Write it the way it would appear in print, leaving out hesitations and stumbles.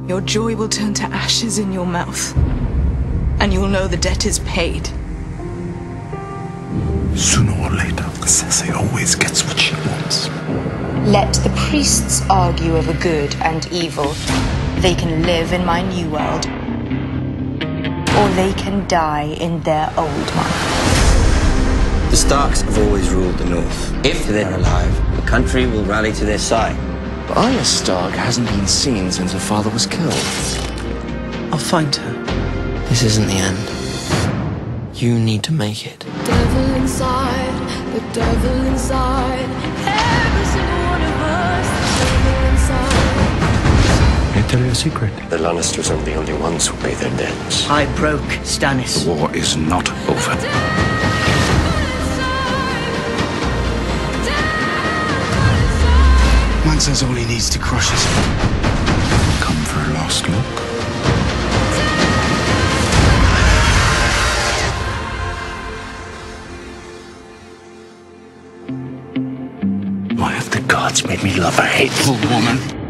your joy will turn to ashes in your mouth, and you'll know the debt is paid. Sooner or later, Cersei always gets what she wants. Let the priests argue over good and evil. They can live in my new world, or they can die in their old one. The Starks have always ruled the North. If they're alive, the country will rally to their side. But Arya Stark hasn't been seen since her father was killed. I'll find her. This isn't the end. You need to make it. Devil inside, the devil inside. Every single one of us, the devil inside. Can I tell you a secret? The Lannisters aren't the only ones who pay their debts. I broke Stannis. The war is not over. Man says all he needs to crush us. Come for a last look. Why have the gods made me love a hateful woman?